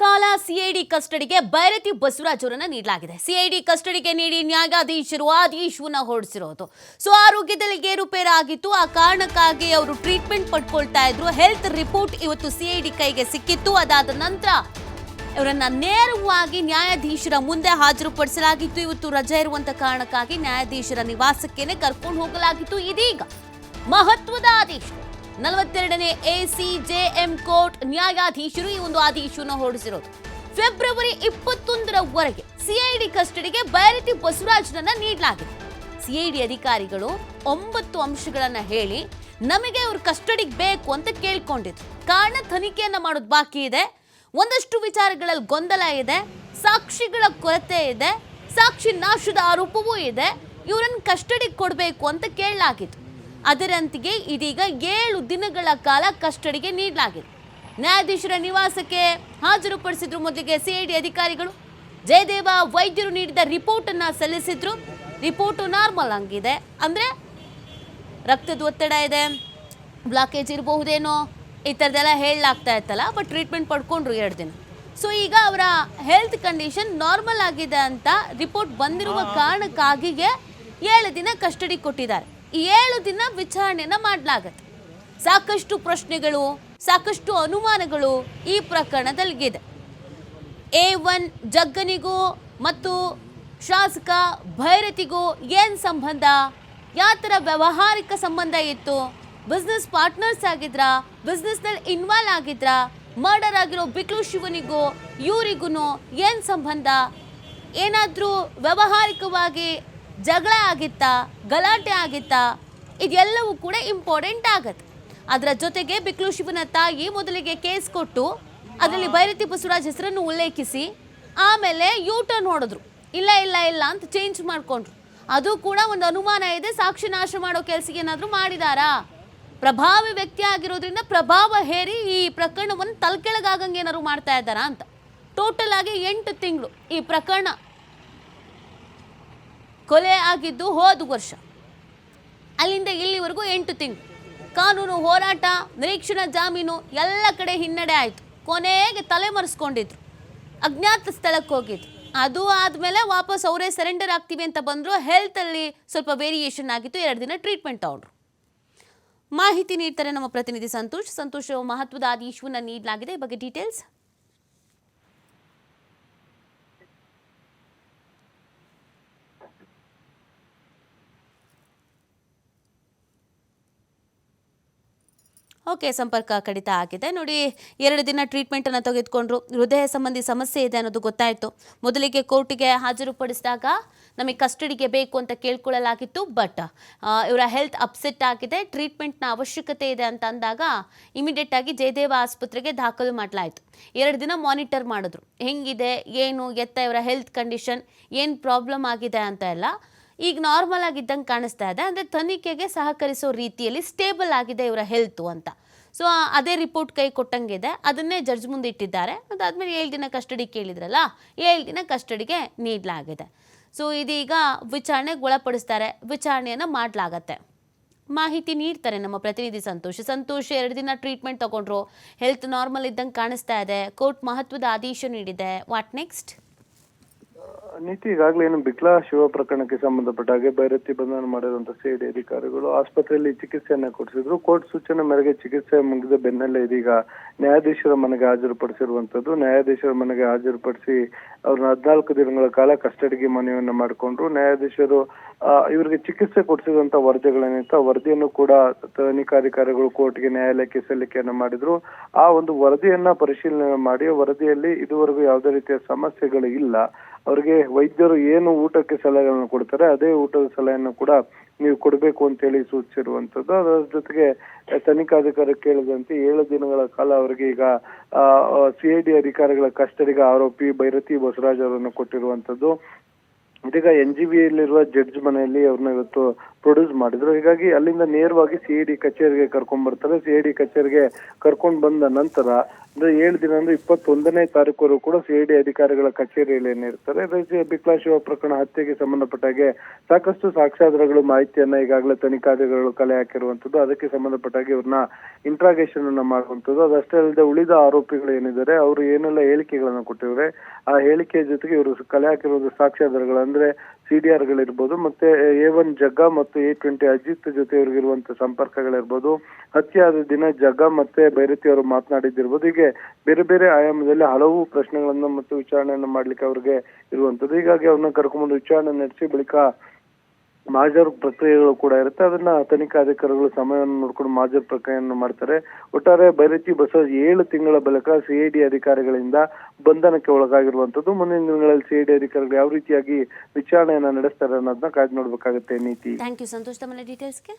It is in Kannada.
ಕಾಲ ಸಿಐಡಿ ಕಸ್ಟಡಿಗೆ ಬೈರತಿ ಬಸವರಾಜ್ ಅವರನ್ನ ನೀಡಲಾಗಿದೆ. ಸಿಐಡಿ ಕಸ್ಟಡಿಗೆ ನೀಡಿ ನ್ಯಾಯಾಧೀಶರು ಆದೇಶವನ್ನ ಹೊರಡಿಸಿರೋದು. ಸೊ ಆರೋಗ್ಯದಲ್ಲಿ ಏರುಪೇರಾಗಿತ್ತು, ಆ ಕಾರಣಕ್ಕಾಗಿ ಅವರು ಟ್ರೀಟ್ಮೆಂಟ್ ಪಡ್ಕೊಳ್ತಾ ಇದ್ರು. ಹೆಲ್ತ್ ರಿಪೋರ್ಟ್ ಇವತ್ತು ಸಿಐಡಿ ಕೈಗೆ ಸಿಕ್ಕಿತ್ತು. ಅದಾದ ನಂತರ ಇವರನ್ನ ನೇರವಾಗಿ ನ್ಯಾಯಾಧೀಶರ ಮುಂದೆ ಹಾಜರುಪಡಿಸಲಾಗಿತ್ತು. ಇವತ್ತು ರಜೆ ಇರುವಂತ ಕಾರಣಕ್ಕಾಗಿ ನ್ಯಾಯಾಧೀಶರ ನಿವಾಸಕ್ಕೇನೆ ಕರ್ಕೊಂಡು ಹೋಗಲಾಗಿತ್ತು. ಇದೀಗ ಮಹತ್ವದ ಆದೇಶ 42ನೇ ACJM ಕೋರ್ಟ್ ನ್ಯಾಯಾಧೀಶರು ಈ ಒಂದು ಆದೇಶವನ್ನು ಹೊರಡಿಸಿರೋದು. ಫೆಬ್ರವರಿ 21ರವರೆಗೆ ಸಿಐಡಿ ಕಸ್ಟಡಿಗೆ ಬೈರತಿ ಬಸವರಾಜ್ರನ್ನ ನೀಡಲಾಗಿದೆ. ಸಿಐಡಿ ಅಧಿಕಾರಿಗಳು 9 ಅಂಶಗಳನ್ನ ಹೇಳಿ ನಮಗೆ ಅವ್ರ ಕಸ್ಟಡಿಗೆ ಬೇಕು ಅಂತ ಕೇಳ್ಕೊಂಡಿದ್ರು. ಕಾರಣ ತನಿಖೆಯನ್ನ ಮಾಡೋದು ಬಾಕಿ ಇದೆ, ಒಂದಷ್ಟು ವಿಚಾರಗಳಲ್ಲಿ ಗೊಂದಲ ಇದೆ, ಸಾಕ್ಷಿಗಳ ಕೊರತೆ ಇದೆ, ಸಾಕ್ಷಿ ನಾಶದ ಆರೋಪವೂ ಇದೆ. ಇವರನ್ನು ಕಸ್ಟಡಿಗೆ ಕೊಡಬೇಕು ಅಂತ ಕೇಳಲಾಗಿತ್ತು. ಅದರಂತೆಯೇ ಇದೀಗ 7 ದಿನಗಳ ಕಾಲ ಕಸ್ಟಡಿಗೆ ನೀಡಲಾಗಿದೆ. ನ್ಯಾಯಾಧೀಶರ ನಿವಾಸಕ್ಕೆ ಹಾಜರುಪಡಿಸಿದ್ರು. ಮೊದಲಿಗೆ ಸಿಐಡಿ ಅಧಿಕಾರಿಗಳು ಜಯದೇವ ವೈದ್ಯರು ನೀಡಿದ ರಿಪೋರ್ಟ್ ಅನ್ನ ಸಲ್ಲಿಸಿದ್ರು. ರಿಪೋರ್ಟ್ ನಾರ್ಮಲ್ ಆಗಿದೆ, ಅಂದ್ರೆ ರಕ್ತದ ಒತ್ತಡ ಇದೆ, ಬ್ಲಾಕೇಜ್ ಇರಬಹುದೇನೋ ಈ ಥರದ್ದೆಲ್ಲ ಹೇಳಲಾಗ್ತಾ ಇತ್ತಲ್ಲ. ಬಟ್ ಟ್ರೀಟ್ಮೆಂಟ್ ಪಡ್ಕೊಂಡ್ರು 2 ದಿನ. ಸೊ ಈಗ ಅವರ ಹೆಲ್ತ್ ಕಂಡೀಷನ್ ನಾರ್ಮಲ್ ಆಗಿದೆ ಅಂತ ರಿಪೋರ್ಟ್ ಬಂದಿರುವ ಕಾರಣಕ್ಕಾಗಿಯೇ 7 ದಿನ ಕಸ್ಟಡಿ ಕೊಟ್ಟಿದ್ದಾರೆ. ಈ 7 ದಿನ ವಿಚಾರಣೆಯನ್ನ ಮಾಡಲಾಗತ್ತೆ. ಸಾಕಷ್ಟು ಪ್ರಶ್ನೆಗಳು, ಸಾಕಷ್ಟು ಅನುಮಾನಗಳು ಈ ಪ್ರಕರಣದಲ್ಲಿದೆ. A1 ಜಗ್ಗನಿಗೂ ಮತ್ತು ಶಾಸಕ ಭೈರತಿಗೂ ಏನು ಸಂಬಂಧ? ಯಾವ ಥರ ವ್ಯಾವಹಾರಿಕ ಸಂಬಂಧ ಇತ್ತು? ಬಿಸ್ನೆಸ್ ಪಾರ್ಟ್ನರ್ಸ್ ಆಗಿದ್ರಾ? ಬಿಸ್ನೆಸ್ನಲ್ಲಿ ಇನ್ವಾಲ್ವ್ ಆಗಿದ್ರಾ? ಮರ್ಡರ್ ಆಗಿರೋ ಬಿಕ್ಲು ಶಿವನಿಗೂ ಇವರಿಗೂ ಏನು ಸಂಬಂಧ? ಏನಾದರೂ ವ್ಯಾವಹಾರಿಕವಾಗಿ ಜಗಳ ಆಗಿತ್ತಾ, ಗಲಾಟೆ ಆಗಿತ್ತಾ? ಇದೆಲ್ಲವೂ ಕೂಡ ಇಂಪಾರ್ಟೆಂಟ್ ಆಗತ್ತೆ. ಅದರ ಜೊತೆಗೆ ಬಿಕ್ಲು ಶಿವನ ತಾಯಿ ಮೊದಲಿಗೆ ಕೇಸ್ ಕೊಟ್ಟು ಅದರಲ್ಲಿ ಬೈರತಿ ಬಸವರಾಜ್ ಹೆಸರನ್ನು ಉಲ್ಲೇಖಿಸಿ ಆಮೇಲೆ ಟರ್ನ್ ಹೊಡೆದ್ರು. ಇಲ್ಲ ಇಲ್ಲ ಇಲ್ಲ ಅಂತ ಚೇಂಜ್ ಮಾಡಿಕೊಂಡ್ರು. ಅದು ಕೂಡ ಒಂದು ಅನುಮಾನ ಇದೆ. ಸಾಕ್ಷಿ ನಾಶ ಮಾಡೋ ಕೆಲಸ ಏನಾದರೂ ಮಾಡಿದಾರಾ? ಪ್ರಭಾವಿ ವ್ಯಕ್ತಿ ಆಗಿರೋದ್ರಿಂದ ಪ್ರಭಾವ ಹೇರಿ ಈ ಪ್ರಕರಣವನ್ನು ತಲೆಕೆಳಗಾಗಂಗೆ ಏನಾದ್ರು ಮಾಡ್ತಾ ಇದ್ದಾರಾ ಅಂತ. ಟೋಟಲ್ ಆಗಿ 8 ತಿಂಗಳು ಈ ಪ್ರಕರಣ ಕೊಲೆ ಆಗಿದ್ದು ಹೋದ ವರ್ಷ. ಅಲ್ಲಿಂದ ಇಲ್ಲಿವರೆಗೂ 8 ತಿಂಗಳು ಕಾನೂನು ಹೋರಾಟ, ನಿರೀಕ್ಷಣಾ ಜಾಮೀನು ಎಲ್ಲ ಕಡೆ ಹಿನ್ನಡೆ ಆಯಿತು. ಕೊನೆಗೆ ತಲೆ ಮರೆಸ್ಕೊಂಡಿದ್ರು, ಅಜ್ಞಾತ ಸ್ಥಳಕ್ಕೆ ಹೋಗಿದ್ರು. ಅದು ಆದಮೇಲೆ ವಾಪಸ್ ಅವರೇ ಸರೆಂಡರ್ ಆಗ್ತೀವಿ ಅಂತ ಬಂದರು. ಹೆಲ್ತಲ್ಲಿ ಸ್ವಲ್ಪ ವೇರಿಯೇಷನ್ ಆಗಿತ್ತು, 2 ದಿನ ಟ್ರೀಟ್ಮೆಂಟ್ ತಗೊಂಡ್ರು. ಮಾಹಿತಿ ನೀಡ್ತಾರೆ ನಮ್ಮ ಪ್ರತಿನಿಧಿ ಸಂತೋಷ್. ಮಹತ್ವದ ಆದೇಶವನ್ನು ನೀಡಲಾಗಿದೆ, ಈ ಬಗ್ಗೆ ಡೀಟೇಲ್ಸ್. ಓಕೆ, ಸಂಪರ್ಕ ಕಡಿತ ಆಗಿದೆ. ನೋಡಿ, 2 ದಿನ ಟ್ರೀಟ್ಮೆಂಟನ್ನು ತೆಗೆದುಕೊಂಡ್ರು. ಹೃದಯ ಸಂಬಂಧಿ ಸಮಸ್ಯೆ ಇದೆ ಅನ್ನೋದು ಗೊತ್ತಾಯಿತು. ಮೊದಲಿಗೆ ಕೋರ್ಟಿಗೆ ಹಾಜರುಪಡಿಸಿದಾಗ ನಮಗೆ ಕಸ್ಟಡಿಗೆ ಬೇಕು ಅಂತ ಕೇಳ್ಕೊಳ್ಳಲಾಗಿತ್ತು. ಬಟ್ ಇವರ ಹೆಲ್ತ್ ಅಪ್ಸೆಟ್ ಆಗಿದೆ, ಟ್ರೀಟ್ಮೆಂಟ್ನ ಅವಶ್ಯಕತೆ ಇದೆ ಅಂತ ಅಂದಾಗ ಇಮಿಡಿಯೇಟ್ ಆಗಿ ಜಯದೇವ ಆಸ್ಪತ್ರೆಗೆ ದಾಖಲು ಮಾಡಲಾಯಿತು. 2 ದಿನ ಮಾನಿಟರ್ ಮಾಡಿದ್ರು, ಹೆಂಗಿದೆ ಏನು ಎತ್ತ ಇವರ ಹೆಲ್ತ್ ಕಂಡೀಷನ್, ಏನು ಪ್ರಾಬ್ಲಮ್ ಆಗಿದೆ ಅಂತ ಎಲ್ಲ. ಈಗ ನಾರ್ಮಲ್ ಆಗಿದ್ದಂಗೆ ಕಾಣಿಸ್ತಾ ಇದೆ, ಅಂದರೆ ತನಿಖೆಗೆ ಸಹಕರಿಸೋ ರೀತಿಯಲ್ಲಿ ಸ್ಟೇಬಲ್ ಆಗಿದೆ ಇವರ ಹೆಲ್ತು ಅಂತ. ಸೊ ಅದೇ ರಿಪೋರ್ಟ್ ಕೈ ಕೊಟ್ಟಂಗಿದೆ, ಅದನ್ನೇ ಜಡ್ಜ್ ಮುಂದೆ ಇಟ್ಟಿದ್ದಾರೆ. ಅದಾದಮೇಲೆ 7 ದಿನ ಕಸ್ಟಡಿ ಕೇಳಿದ್ರಲ್ಲ, 7 ದಿನ ಕಸ್ಟಡಿಗೆ ನೀಡಲಾಗಿದೆ. ಸೊ ಇದೀಗ ವಿಚಾರಣೆಗೆ ಒಳಪಡಿಸ್ತಾರೆ, ವಿಚಾರಣೆಯನ್ನು ಮಾಡಲಾಗತ್ತೆ. ಮಾಹಿತಿ ನೀಡ್ತಾರೆ ನಮ್ಮ ಪ್ರತಿನಿಧಿ ಸಂತೋಷ್. 2 ದಿನ ಟ್ರೀಟ್ಮೆಂಟ್ ತಗೊಂಡ್ರು, ಹೆಲ್ತ್ ನಾರ್ಮಲ್ ಇದ್ದಂಗೆ ಕಾಣಿಸ್ತಾ ಇದೆ, ಕೋರ್ಟ್ ಮಹತ್ವದ ಆದೇಶ ನೀಡಿದೆ. What next? ನೀತಿ ಈಗಾಗಲೇ ಏನು ಬಿಕ್ಲಾ ಶಿವ ಪ್ರಕರಣಕ್ಕೆ ಸಂಬಂಧಪಟ್ಟ ಹಾಗೆ ಬೈರತಿ ಬಂಧನ ಮಾಡಿರುವಂತ ಸಿಐಡಿ ಅಧಿಕಾರಿಗಳು ಆಸ್ಪತ್ರೆಯಲ್ಲಿ ಚಿಕಿತ್ಸೆಯನ್ನ ಕೊಡಿಸಿದ್ರು. ಕೋರ್ಟ್ ಸೂಚನೆ ಮೇರೆಗೆ ಚಿಕಿತ್ಸೆ ಮುಗಿದ ಬೆನ್ನಲ್ಲೇ ಇದೀಗ ನ್ಯಾಯಾಧೀಶರ ಮನೆಗೆ ಹಾಜರುಪಡಿಸಿರುವಂತದ್ದು. ನ್ಯಾಯಾಧೀಶರ ಮನೆಗೆ ಹಾಜರುಪಡಿಸಿ ಅವ್ರನ್ನ 14 ದಿನಗಳ ಕಾಲ ಕಸ್ಟಡಿಗೆ ಮನವಿಯನ್ನ ಮಾಡಿಕೊಂಡ್ರು. ನ್ಯಾಯಾಧೀಶರು ಇವರಿಗೆ ಚಿಕಿತ್ಸೆ ಕೊಡಿಸಿದಂತ ವರದಿಗಳೇನಿತ್ತು, ಆ ವರದಿಯನ್ನು ಕೂಡ ತನಿಖಾಧಿಕಾರಿಗಳು ಕೋರ್ಟ್ಗೆ ನ್ಯಾಯಾಲಯಕ್ಕೆ ಸಲ್ಲಿಕೆಯನ್ನ ಮಾಡಿದ್ರು. ಆ ಒಂದು ವರದಿಯನ್ನ ಪರಿಶೀಲನೆ ಮಾಡಿ ವರದಿಯಲ್ಲಿ ಇದುವರೆಗೂ ಯಾವುದೇ ರೀತಿಯ ಸಮಸ್ಯೆಗಳು ಇಲ್ಲ, ಅವರಿಗೆ ವೈದ್ಯರು ಏನು ಊಟಕ್ಕೆ ಸಲಹೆಗಳನ್ನು ಕೊಡ್ತಾರೆ ಅದೇ ಊಟದ ಸಲಹೆಯನ್ನು ಕೂಡ ನೀವು ಕೊಡಬೇಕು ಅಂತ ಹೇಳಿ ಸೂಚಿಸಿರುವಂತದ್ದು. ಅದರ ಜೊತೆಗೆ ತನಿಖಾಧಿಕಾರಿ ಕೇಳಿದಂತೆ 7 ದಿನಗಳ ಕಾಲ ಅವರಿಗೆ ಈಗ ಸಿಐಡಿ ಅಧಿಕಾರಿಗಳ ಕಸ್ಟಡಿಗೆ ಆರೋಪಿ ಬೈರತಿ ಬಸವರಾಜ್ ಅವರನ್ನು ಕೊಟ್ಟಿರುವಂತದ್ದು. ಇದೀಗ NGV ಯಲ್ಲಿರುವ ಜಡ್ಜ್ ಮನೆಯಲ್ಲಿ ಅವ್ರನ್ನ ಇವತ್ತು ಪ್ರೊಡ್ಯೂಸ್ ಮಾಡಿದ್ರು. ಹೀಗಾಗಿ ಅಲ್ಲಿಂದ ನೇರವಾಗಿ CID ಕಚೇರಿಗೆ ಕರ್ಕೊಂಡ್ ಬರ್ತಾರೆ. CID ಕಚೇರಿಗೆ ಕರ್ಕೊಂಡ್ ಬಂದ ನಂತರ ಅಂದ್ರೆ 7 ದಿನ ಅಂದ್ರೆ 21ನೇ ತಾರೀಕುವರೆಗೂ ಕೂಡ CID ಅಧಿಕಾರಿಗಳ ಕಚೇರಿಯಲ್ಲಿ ಏನಿರ್ತಾರೆ. ಬಿಕ್ಲಾ ಶಿವ ಪ್ರಕರಣ ಹತ್ಯೆಗೆ ಸಂಬಂಧಪಟ್ಟ ಹಾಗೆ ಸಾಕಷ್ಟು ಸಾಕ್ಷ್ಯಾಧಾರಗಳು ಮಾಹಿತಿಯನ್ನ ಈಗಾಗಲೇ ತನಿಖಾಧಿಕಾರಿಗಳು ಕಲೆ ಹಾಕಿರುವಂತದ್ದು. ಅದಕ್ಕೆ ಸಂಬಂಧಪಟ್ಟ ಹಾಗೆ ಇವ್ರನ್ನ ಇಂಟ್ರಾಗೇಷನ್ ಅನ್ನ ಮಾಡುವಂತದ್ದು. ಅದಷ್ಟೇ ಅಲ್ಲದೆ ಉಳಿದ ಆರೋಪಿಗಳು ಏನಿದ್ದಾರೆ ಅವರು ಏನೆಲ್ಲ ಹೇಳಿಕೆಗಳನ್ನ ಕೊಟ್ಟಿದ್ದಾರೆ ಆ ಹೇಳಿಕೆಯ ಜೊತೆಗೆ ಇವರು ಕಲೆ ಹಾಕಿರುವ ಸಾಕ್ಷ್ಯಾಧಾರಗಳು ಅಂದ್ರೆ CDR ಗಳಿರ್ಬೋದು, ಮತ್ತೆ A1 ಜಗ್ಗ ಮತ್ತು A20 ಅಜಿತ್ ಜೊತೆ ಇವ್ರಿಗಿರುವಂತ ಸಂಪರ್ಕಗಳಿರ್ಬೋದು, ಹತ್ಯೆ ಆದ ದಿನ ಜಗ್ಗ ಮತ್ತೆ ಭೈರತಿ ಅವರು ಮಾತನಾಡಿದ್ದಿರ್ಬೋದು. ಹೀಗೆ ಬೇರೆ ಬೇರೆ ಆಯಾಮದಲ್ಲಿ ಹಲವು ಪ್ರಶ್ನೆಗಳನ್ನ ಮತ್ತು ವಿಚಾರಣೆಯನ್ನ ಮಾಡ್ಲಿಕ್ಕೆ ಅವ್ರಿಗೆ ಇರುವಂತದ್ದು. ಹೀಗಾಗಿ ಅವ್ರನ್ನ ಕರ್ಕೊಂಡ್ಬಂದು ವಿಚಾರಣೆ ನಡೆಸಿ ಬಳಿಕ ಮಾಜರ್ ಪ್ರಕ್ರಿಯೆಗಳು ಕೂಡ ಇರುತ್ತೆ. ಅದನ್ನ ತನಿಖಾಧಿಕಾರಿಗಳು ಸಮಯವನ್ನು ನೋಡ್ಕೊಂಡು ಮಾಜರ್ ಪ್ರಕ್ರಿಯೆಯನ್ನು ಮಾಡ್ತಾರೆ. ಒಟ್ಟಾರೆ ಭೈರತಿ ಬಸವರಾಜ್ 7 ತಿಂಗಳ ಬಳಿಕ CID ಅಧಿಕಾರಿಗಳಿಂದ ಬಂಧನಕ್ಕೆ ಒಳಗಾಗಿರುವಂತದ್ದು. ಮುಂದಿನ ದಿನಗಳಲ್ಲಿ CID ಅಧಿಕಾರಿಗಳು ಯಾವ ರೀತಿಯಾಗಿ ವಿಚಾರಣೆಯನ್ನ ನಡೆಸ್ತಾರೆ ಅನ್ನೋದನ್ನ ಕಾಯ್ದು ನೋಡ್ಬೇಕಾಗುತ್ತೆ. ನೀತಿ. ಥ್ಯಾಂಕ್ ಯು ಸಂತೋಷ್ ತಮ್ಮ ಡೀಟೇಲ್ಸ್ಗೆ.